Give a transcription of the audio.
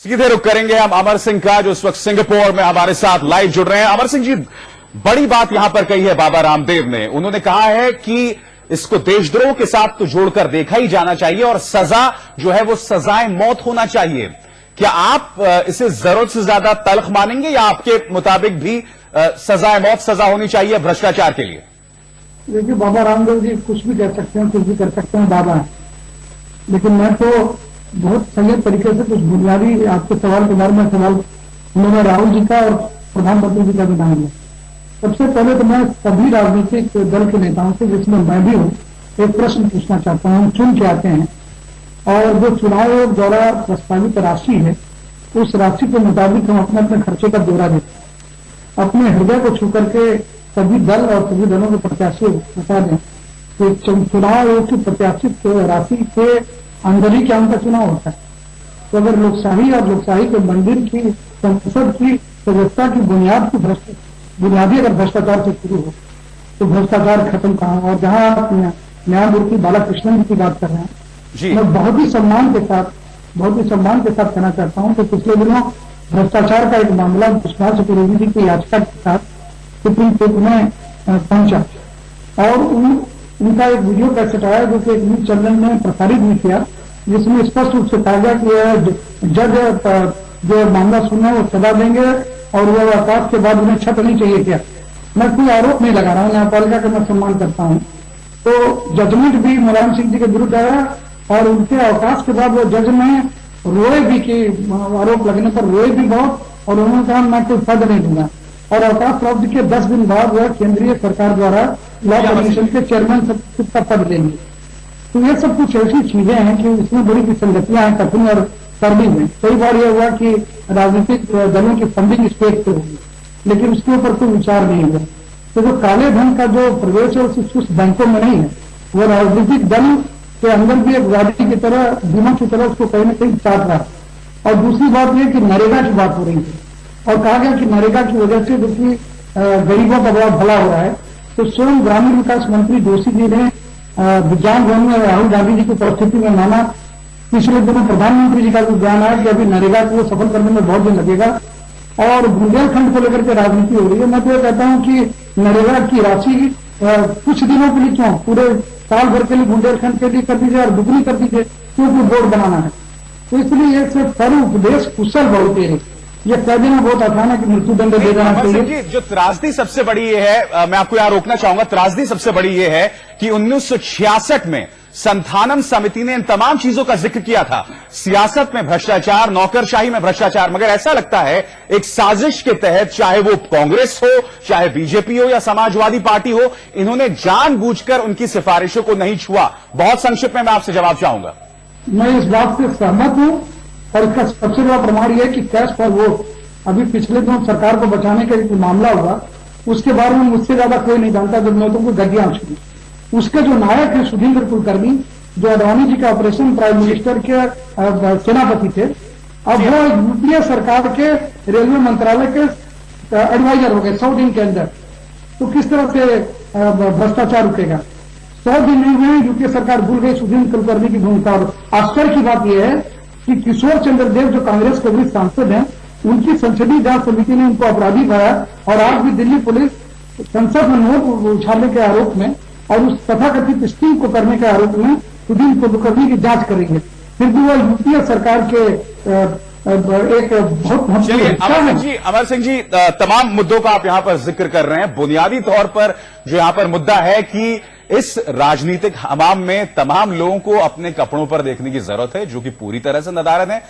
सीधे रुक करेंगे हम अमर सिंह का, जो इस वक्त सिंगापुर में हमारे साथ लाइव जुड़ रहे हैं। अमर सिंह जी, बड़ी बात यहां पर कही है बाबा रामदेव ने। उन्होंने कहा है कि इसको देशद्रोह के साथ तो जोड़कर देखा ही जाना चाहिए और सजा जो है वो सजाए मौत होना चाहिए। क्या आप इसे जरूरत से ज्यादा तल्ख मानेंगे या आपके मुताबिक भी सजाए मौत सजा होनी चाहिए भ्रष्टाचार के लिए? देखिए, बाबा रामदेव जी कुछ भी कर सकते हैं, कुछ भी कर सकते हैं, बाबा है। लेकिन मैं तो बहुत सही तरीके से कुछ बुनियादी आपके सवाल के बारे में सवाल उन्होंने राहुल जी का और प्रधानमंत्री जी का भी मांगा। सबसे पहले तो मैं सभी राजनीतिक दल के नेताओं से, जिसमें मैं भी हूँ, एक प्रश्न पूछना चाहता हूँ। हम चुन के आते हैं और जो चुनाव आयोग द्वारा प्रस्तावित राशि है, उस राशि के मुताबिक हम अपने अपने खर्चे का ब्यौरा देते हैं। अपने हृदय को छू करके सभी दल और सभी दलों के प्रत्याशी बता दें कि चुनाव आयोग की प्रत्याशित राशि के अंदर ही क्या उनका चुनाव होता है। तो अगर लोकशाही और लोकशाही के मंदिर की, संसद की व्यवस्था की बुनियादी अगर भ्रष्टाचार से शुरू हो तो भ्रष्टाचार खत्म कहाँ? और जहां आप न्यायमूर्ति बालाकृष्णन की बात कर रहे हैं, मैं बहुत ही सम्मान के साथ कहना चाहता हूं कि पिछले दिनों भ्रष्टाचार का एक मामला विश्वास चतुर्वेदी जी की याचिका के साथ सुप्रीम कोर्ट में पहुंचा और उनका एक वीडियो कैसेट आया जो कि एक न्यूज चैनल ने प्रसारित भी किया, जिसमें स्पष्ट रूप से कहा गया कि जज जो मामला सुना है वो सजा देंगे और वो अवकाश के बाद उन्हें छट नहीं चाहिए। क्या मैं कोई आरोप नहीं लगा रहा हूँ, न्यायपालिका का मैं सम्मान करता हूँ। तो जजमेंट भी मुलायम सिंह जी के विरुद्ध आया और उनके अवकाश के बाद वो जज ने रोए भी कि आरोप लगने पर रोए भी बहुत, और उन्होंने कहा मैं कोई पद नहीं दूंगा। और अवकाश प्राप्ति के 10 दिन बाद वह केंद्रीय सरकार द्वारा लॉ कमीशन के चेयरमैन का पद लेंगे। तो ये सब कुछ ऐसी चीजें हैं कि इसमें बड़ी विसंगतियां हैं कथन और सर्दी में। कई बार यह हुआ कि राजनीतिक दलों की फंडिंग स्टेट पे होगी, लेकिन उसके ऊपर कोई विचार नहीं हुआ। तो जो काले धन का जो प्रवेश है उस बैंकों में नहीं है, वो राजनीतिक दल के अंदर भी एक वादी की तरह, बीमा की तरह उसको कहीं न कहीं चाट रहा है। और दूसरी बात यह कि नरेगा की बात हो रही है और कहा गया कि नरेगा की वजह से जो कि गरीबों का बड़ा भला हो रहा है। तो स्वयं ग्रामीण विकास मंत्री जोशी जी ने विज्ञान भवन में राहुल गांधी जी की उपस्थिति में माना। पिछले दिनों प्रधानमंत्री जी का भी बयान आया कि अभी नरेगा को सफल करने में बहुत दिन लगेगा और बुंदेलखंड को लेकर के राजनीति हो रही है। मैं तो ये कहता हूं कि नरेगा की राशि कुछ दिनों के लिए क्यों, पूरे साल भर के लिए बुंदेलखंड के लिए कर दीजिए और दुगनी कर दीजिए, क्योंकि बोर्ड बनाना है। तो इसलिए एक से सर्व उपदेश कुशल बहुत है, ये कह देना बहुत आसान है कि मृत्यु दंड दे देना चाहिए। जो त्रासदी सबसे बड़ी ये है, मैं आपको यहां रोकना चाहूंगा, त्रासदी सबसे बड़ी ये है कि 1966 में संथानम समिति ने इन तमाम चीजों का जिक्र किया था। सियासत में भ्रष्टाचार, नौकरशाही में भ्रष्टाचार, मगर ऐसा लगता है एक साजिश के तहत, चाहे वो कांग्रेस हो, चाहे बीजेपी हो या समाजवादी पार्टी हो, इन्होंने जानबूझकर उनकी सिफारिशों को नहीं छुआ। बहुत संक्षिप्त में मैं आपसे जवाब चाहूंगा। मैं इस बात से सहमत हूं और इसका सबसे बड़ा प्रमाण यह है कि कैश फॉर वोट, अभी पिछले दिनों सरकार को बचाने का एक मामला हुआ, उसके बारे में मुझसे ज्यादा कोई नहीं जानता जब मैं तुमको गड्डियां छुई। उसके जो नायक है सुधींद्र कुलकर्णी, जो अडवाणी जी का ऑपरेशन प्राइम मिनिस्टर के सेनापति थे, अब वो यूपीए सरकार के रेलवे मंत्रालय के एडवाइजर हो गए 100 दिन के अंदर। तो किस तरह से भ्रष्टाचार रुकेगा? 100 दिन नहीं हुए, यूपीए सरकार भूल गई सुधींद्र कुलकर्णी की भूमिका। और आश्चर्य की बात यह है कि किशोर चंद्र देव जो कांग्रेस के वरिष्ठ सांसद हैं, उनकी संसदीय जांच समिति ने उनको अपराधी पाया और आज भी दिल्ली पुलिस संसद में नोट उछालने के आरोप में और उस तथाकथित स्टिंग को करने के आरोप में सुधींद्र कुलकर्णी की जांच करेंगे। फिर भी वह यूपीए सरकार के एक बहुत। चलिए अमर सिंह जी, तमाम मुद्दों का आप यहां पर जिक्र कर रहे हैं। बुनियादी तौर पर जो यहां पर मुद्दा है कि इस राजनीतिक हमाम में तमाम लोगों को अपने कपड़ों पर देखने की जरूरत है, जो कि पूरी तरह से नदारद है।